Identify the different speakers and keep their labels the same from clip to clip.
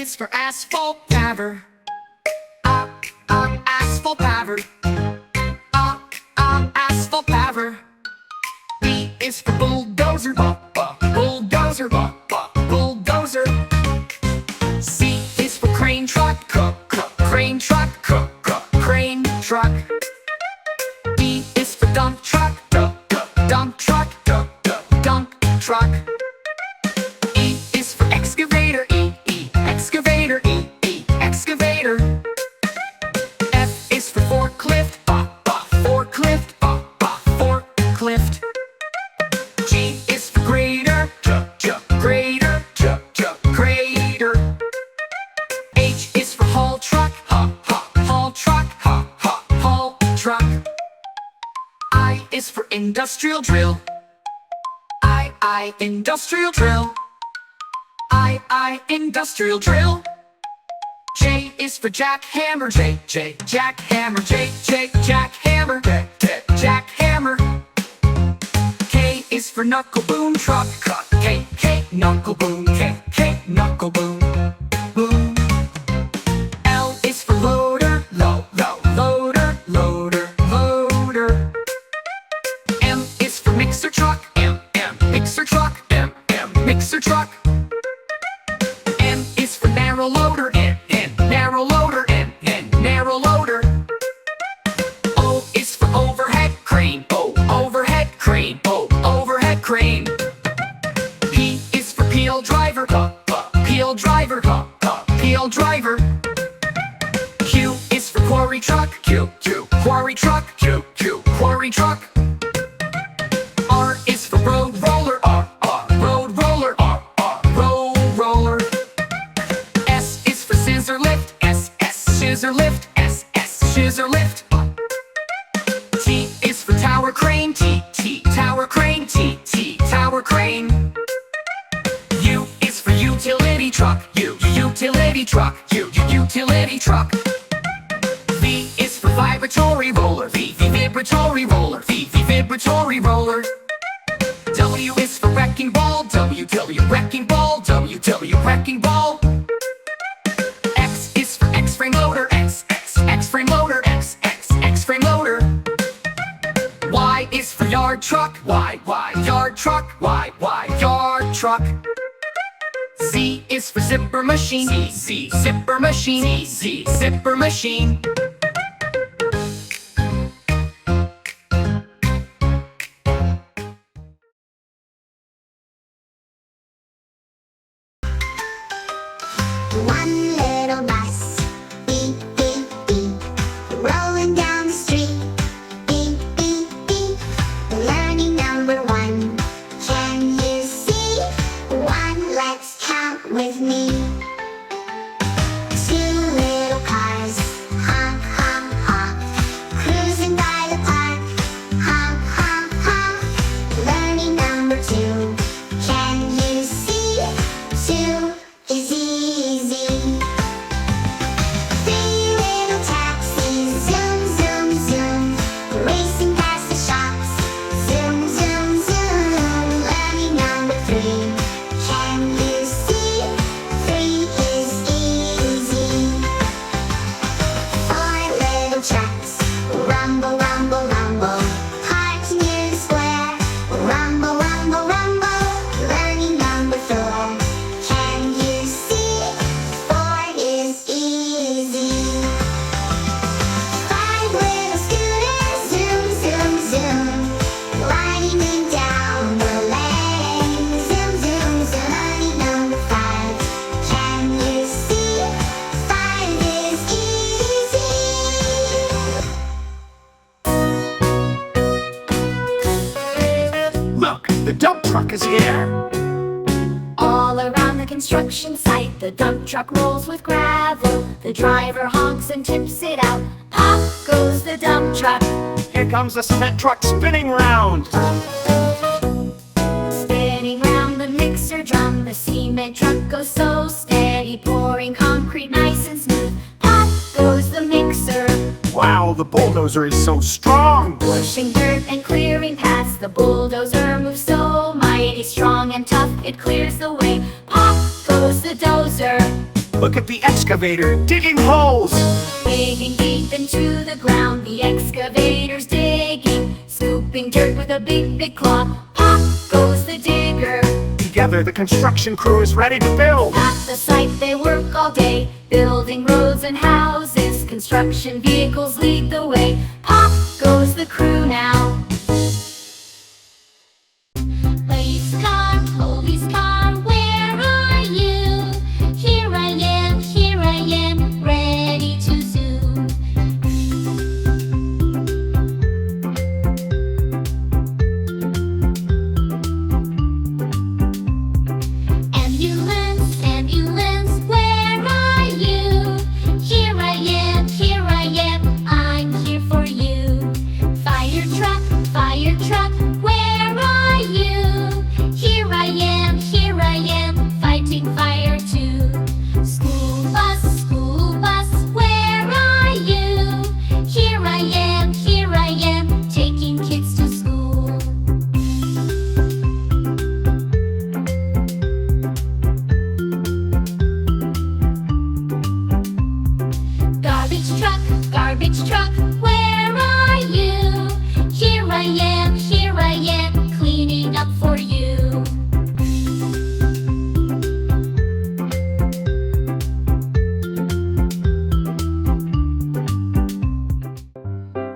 Speaker 1: is for Asphalt Paver. Asphalt Paver. Asphalt Paver. B is for Bulldozer. Bulldozer. Bulldozer. C is for Crane Truck. Crane Truck. Crane Truck. D is for Dump Truck. Dump Truck. Dump Truck. E is for Excavator. Excavator. Excavator. F is for Forklift. Forklift. Forklift. G is for Grader. Grader. Grader. H is for Haul Truck. Haul Truck. Haul Truck. I is for Industrial Drill. Industrial Drill. Industrial Drill. J is for Jackhammer. Jackhammer. Jackhammer. Jackhammer. K is for Knuckle Boom Truck. Knuckle Boom. Knuckle Boom. Boom. L is for Loader. Loader. Loader. M is for Mixer Truck. Mixer Truck. Mixer Truck. N is for Narrow Loader. Narrow Loader. Narrow Loader. O is for Overhead Crane. Overhead Crane. Overhead Crane. P is for Peel Driver. Peel Driver. Peel Driver. Q is for Quarry Truck. Quarry Truck. Quarry Truck. R is for Road Roller. Road Roller. Road Roller. S is for Scissor Lift. Scissor Lift. Scissor Lift. T is for Tower Crane. Tower Crane. Tower Crane. U is for Utility Truck. Utility Truck. Utility Truck. V is for Vibratory Roller. Vibratory Roller. Vibratory Roller. W is for Wrecking Ball. Wrecking Ball. Wrecking Ball. X is for X-Frame Loader. X-Frame Loader. X-Frame Loader. Y is for Yard Truck. Yard Truck. Yard Truck. Z is for Zipper Machine. Zipper Machine. Zipper Machine.
Speaker 2: One little bus, beep, beep, beep, rolling down the street, beep, beep, beep. Learning number one, can you see? One, let's count with me. Two little cars, honk, honk, honk, cruising by the park, honk, honk, honk. Learning number two, can you see? Two is easy. Three little taxis, zoom, zoom, zoom, racing past the shops, zoom, zoom, zoom. Learning number three, can you see? Three is easy. Four little trucks, rumble, rumble, rumble, parked near the square, rumble, rumble, rumble. Learning number four, can you see? Four is easy. Five little scooters, zoom, zoom, zoom, gliding down the lane, zoom, zoom, zoom. Learning number five, can you see? Five is easy.
Speaker 3: Look, the dump truck is here.
Speaker 4: All around the construction site, the dump truck rolls with gravel. The driver honks and tips it out. Pop goes the dump truck.
Speaker 3: Here comes the cement truck spinning round.
Speaker 4: Spinning round the mixer drum, the cement truck goes so steady, pouring concrete nice and smooth. Pop goes the mixer.
Speaker 3: Wow, the bulldozer is so strong.
Speaker 4: Pushing dirt and clearing paths, the bulldozer moves so mighty, strong and tough, it clears the way. Pop goes the dozer.
Speaker 3: Look at the excavator digging holes.
Speaker 4: Digging deep into the ground, the excavator's digging, scooping dirt with a big, big claw. Pop goes the digger.
Speaker 3: Together the construction crew is ready to build.
Speaker 4: At the site they work all day, building roads and houses. Construction vehicles lead the way. Pop goes the crew now. Police car, where are you? Here I am, ready to zoom. Ambulance, where are you? Here I am, I'm here for you. Fire truck, where are you? Here I am, fighting fire too. School bus, where are you? Here I am, taking kids to school. Garbage truck, where are you? Here I am, cleaning up for you.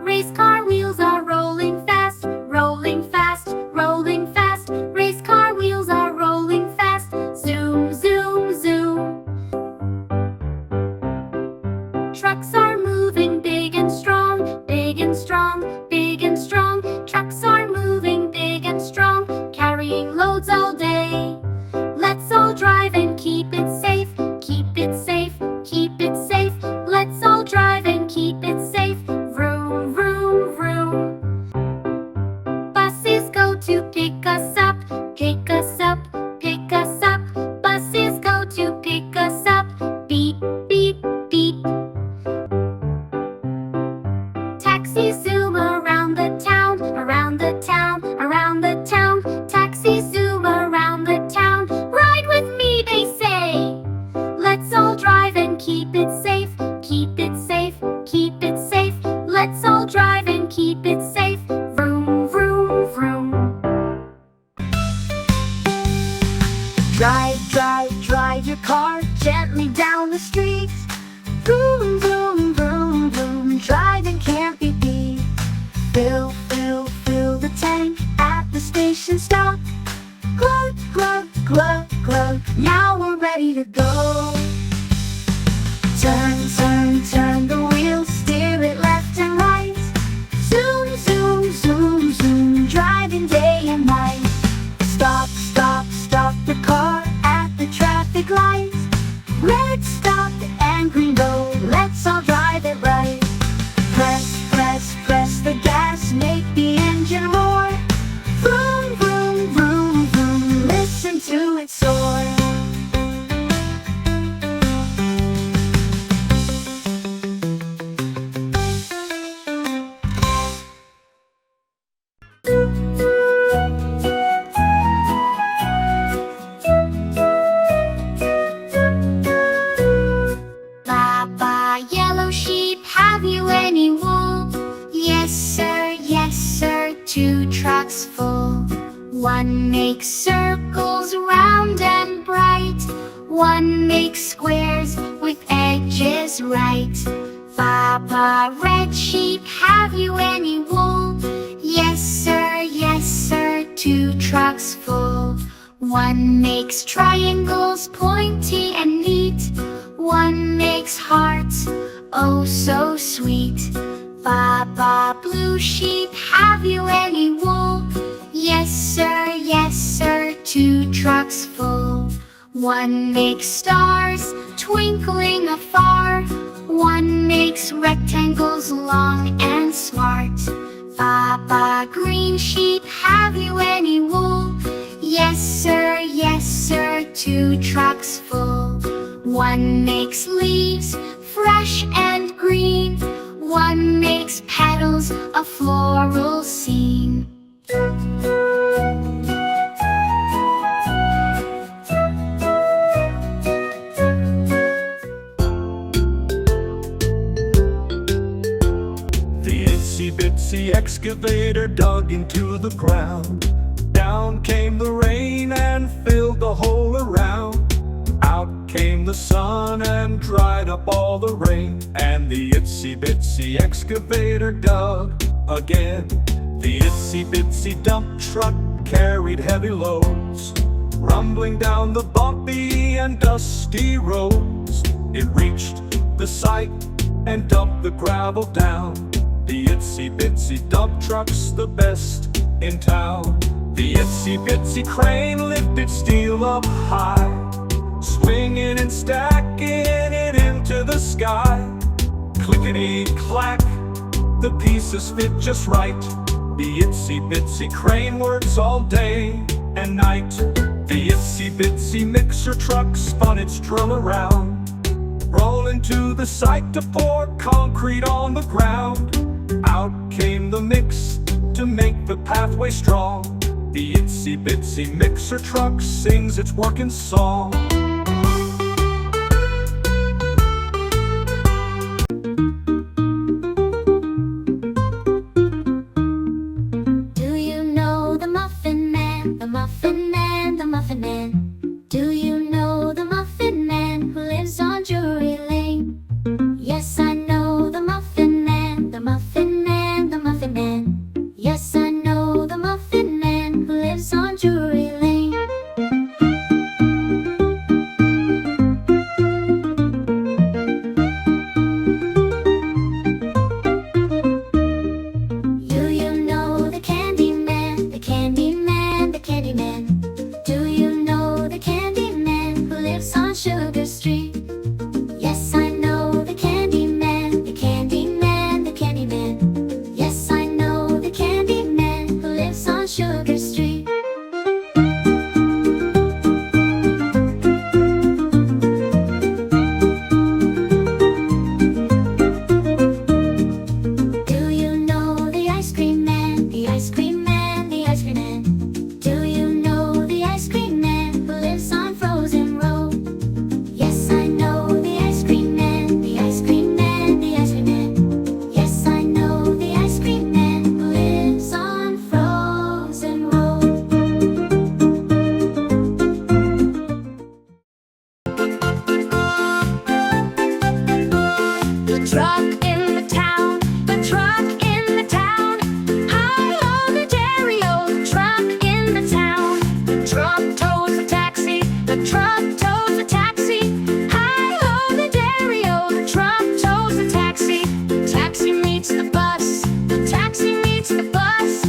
Speaker 4: Race car wheels are rolling fast, rolling fast, rolling fast. Race car wheels are rolling fast, zoom, zoom, zoom. Trucks are moving big and strong, big and strong, big and strong. Trucks are moving big and strong, carrying loads all day. Let's all drive and keep it safe, keep it safe, keep it safe. Let's all drive and keep it safe. Vroom, vroom, vroom. Buses go to pick us up, pick us up, pick us up. Buses go to pick us up. Beep, beep, beep. Taxis zoom around the town, around the town, around the town. Taxis zoom around the town. Ride with me, they say. Let's all drive and keep it safe, keep it safe, keep it safe. Let's all drive and keep it safe. Vroom, vroom, vroom. Drive your car gently down the street. Vroom, vroom, vroom, vroom. Driving can't be beat. Fill the tank at the station stop. Glug, glug, glug, glug. Now we're ready to go. Turn the wheel, steer it left and right. Zoom, zoom, zoom, zoom. Driving day and night. Stop the car at the traffic light. Red stop and green go. Let's all drive it right. Press the gas, make the engine roar. Vroom, vroom, vroom, vroom. Listen to it soar. Baba, yellow sheep, have you any wool? Yes sir, 2 trucks full. One makes circles round and bright. One makes squares with edges right. Baba, red sheep, have you any wool? Yes sir, 2 trucks full. One makes triangles pointy and neat. One makes hearts, oh so sweet. Baba, blue sheep, have you any wool? Yes sir, 2 trucks full. One makes stars twinkling afar. One makes rectangles long and smart. Baba, green sheep, have you any wool? Yes sir, 2 trucks full. One makes leaves fresh and green. One makes petals a floral scene.
Speaker 5: excavator dug into the ground. Down came the rain and filled the hole around. Out came the sun and dried up all the rain. And the itsy bitsy excavator dug again. The itsy bitsy dump truck carried heavy loads, rumbling down the bumpy and dusty roads. It reached the site and dumped the gravel down. The itsy bitsy dump truck's the best in town. The itsy bitsy crane lifted steel up high, swinging and stacking it into the sky. Clickety-clack, the pieces fit just right. The itsy bitsy crane works all day and night. The itsy bitsy mixer truck spun its drum around, rolling to the site to pour concrete on the ground. Out came the mix to make the pathway strong. The itsy bitsy mixer truck sings its working song.
Speaker 4: Do you know the Muffin Man, the Muffin Man, the Muffin Man? Do you know the Muffin Man who lives on Drury Lane? Yes, I know the Muffin Man, the Muffin Man, the Muffin Man. Yes, I know the Muffin Man who lives on Drury Lane. Do you know the Candy Man, the Candy Man, the Candy Man? Do you know the Candy Man who lives on Sugar Street? Yes, I know the Candy Man, the Candy Man, the Candy Man. Yes, I know the Candy Man who lives on Sugar Street. Do you know the Ice Cream Man, the Ice Cream Man, the Ice Cream Man? Do you know the Ice Cream Man who lives on Frozen Road? Yes, I know the Ice Cream Man, the Ice Cream Man, the Ice Cream Man. Yes, I know the Ice Cream Man who lives on Frozen Road. The truck in the town, the truck in the town. Hi-ho, the dairy-o, the truck in the town. The truck tows the taxi, the truck tows the taxi. Hi-ho, the dairy-o, the truck tows the taxi. The taxi meets the bus, the taxi meets the bus.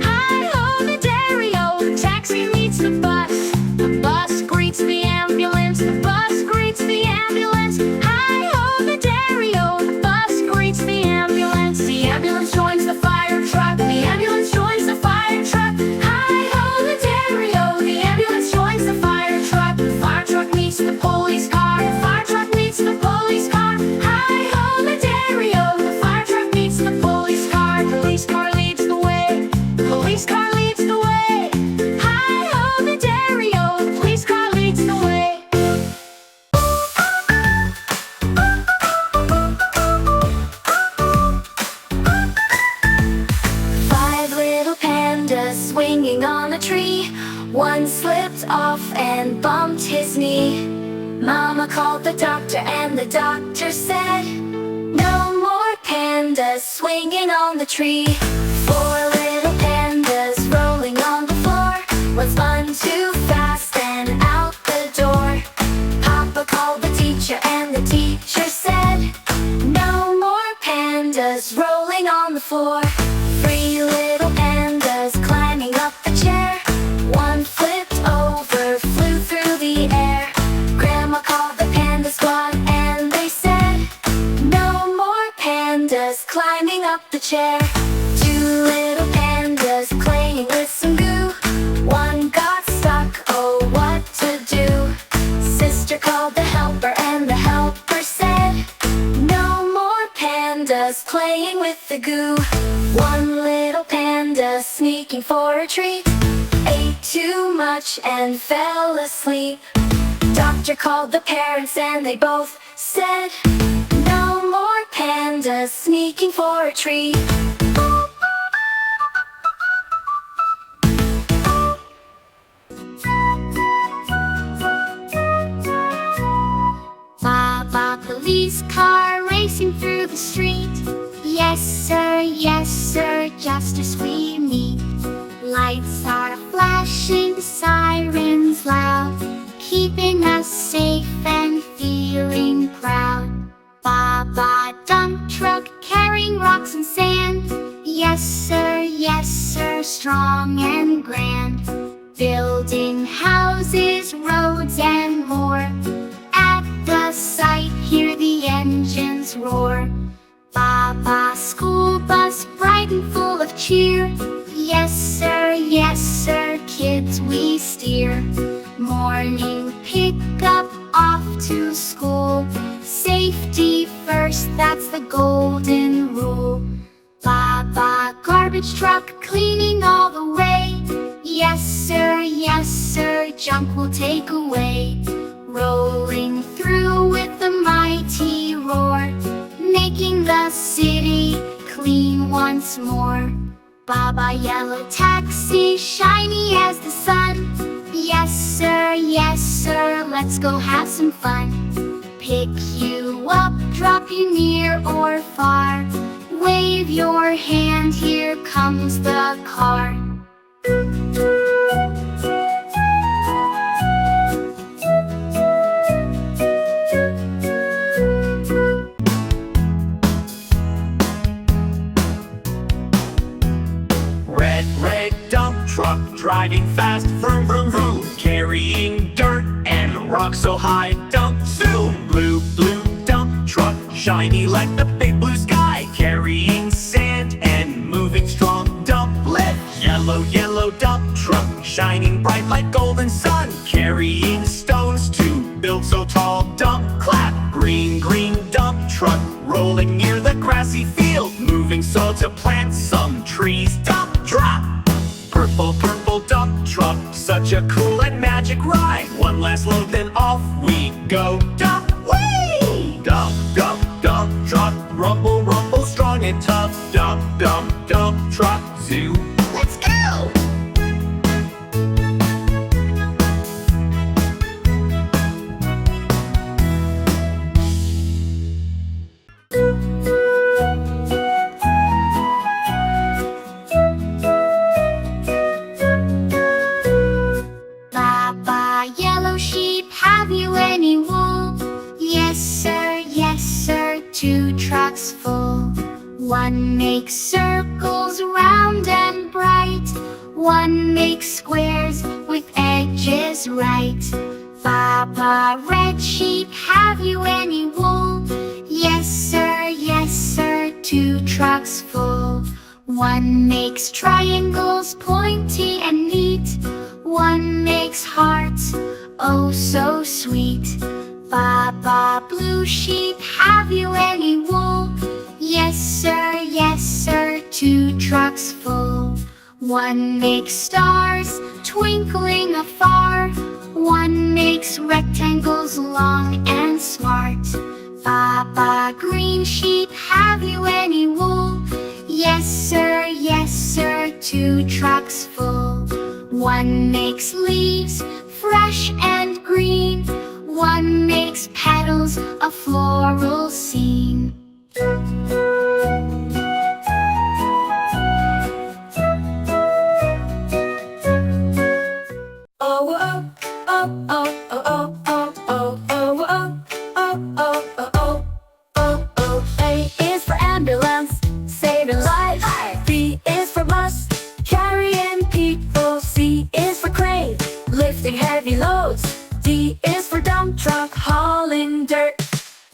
Speaker 4: Hi-ho, the dairy-o, the taxi meets the bus. The bus greets the ambulance, the bus greets the ambulance. Hi-ho, the dairy-o, the bus greets the ambulance. The ambulance joins the fire truck, the ambulance joins the fire truck. Hi-ho, the dairy-o, the ambulance joins the fire truck. The fire truck meets the police car, the fire truck meets the police car. Hi-ho, the dairy-o, the fire truck meets the police car. Police car leads the way, the police car leads the way. Hi-ho, the dairy-o, the police car leads the way. Five little pandas swinging on a tree. One slipped off and bumped his knee. Mama called the doctor and the doctor said, no more pandas swinging on the tree. Four little pandas rolling on the floor. One spun too fast and out the door. Papa called the teacher and the teacher said, no more pandas rolling on the floor. Three little pandas climbing up the chair. One flipped over, flew through the air. Grandma called the panda squad and they said, no more pandas climbing up the chair. Two little pandas playing with some goo. One got stuck, oh what to do? Sister called the helper and the helper said, no more pandas playing with the goo. One little panda sneaking for a treat, ate too much and fell asleep. Doctor called the parents and they both said, no more pandas sneaking for a treat.
Speaker 2: yes sir, justice we need. Lights are flashing, sirens loud, keeping us safe and feeling proud. Baba dump truck carrying rocks and sand. Yes sir, strong and grand. Building houses, roads and more. At the site, hear the engines roar. Baba school bus bright and full of cheer. Yes sir, kids we steer. Morning pickup off to school. Safety first, that's the golden rule. Baba garbage truck cleaning all the way. Yes sir, junk will take away. Rolling through with the mighty roar, making the city clean once more. Baba yellow taxi, shiny as the sun. Yes sir, let's go have some fun. Pick you up, drop you near or far. Wave your hand, here comes the car.
Speaker 3: Red dump truck driving fast, vroom vroom vroom, carrying dirt and rocks so high, dump zoom. Blue dump truck, shiny like the big blue sky, carrying sand and moving strong, dump lead. Yellow dump truck, shining bright like golden sun, carrying stones to build so tall, dump clap. Green dump truck, rolling near the grassy field, moving so to plant some trees, dump drop. Purple dump truck, such a cool and magic ride. One last load, then off we go, dump whee! Dump truck, rumble, strong and tough. Dump truck, zoo. Let's go!
Speaker 2: Baba yellow sheep, have you any wool? Yes sir, 2 trucks full. One makes circles round and bright, one makes squares with edges right. Baba red sheep, have you any wool? Yes sir, 2 trucks full. One makes triangles pointy and neat, one makes hearts, oh so sweet. Baba blue sheep, have you any wool? Yes sir, 2 trucks full. One makes stars twinkling afar, one makes rectangles long and smart. Baba green sheep, have you any wool? Yes sir, 2 trucks full. One makes leaves fresh and green, one makes petals a floral scene.
Speaker 4: A is for ambulance, saving lives. B is for bus, carrying people. C is for crane, lifting heavy loads. D is for dump truck, hauling dirt.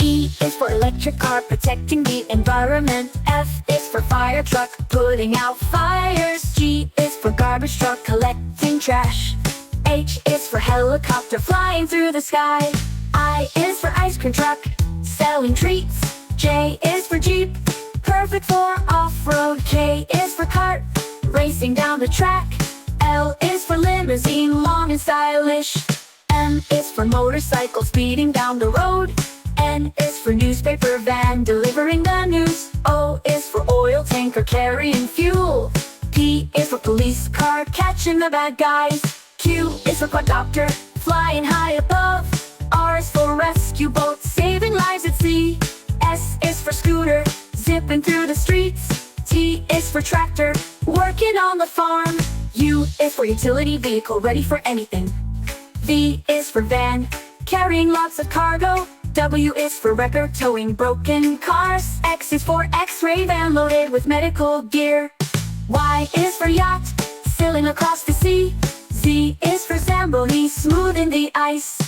Speaker 4: E is for electric car, protecting the environment. F is for fire truck, putting out fires. G is for garbage truck, collecting trash. H is for helicopter, flying through the sky. I is for ice cream truck, selling treats. J is for jeep, perfect for off-road. K is for cart, racing down the track. L is for limousine, long and stylish. M is for motorcycle, speeding down the road. N is for newspaper van, delivering the news. O is for oil tanker, carrying fuel. P is for police car, catching the bad guys. Q is for quad doctor, flying high above. R is for rescue boat, saving lives at sea. S is for scooter, zipping through the streets. T is for tractor, working on the farm. U is for utility vehicle, ready for anything. V is for van, carrying lots of cargo. W is for wrecker, towing broken cars. X is for X-ray van, loaded with medical gear. Y is for yacht, sailing across the sea. Z is for Zamboni, smoothing the ice.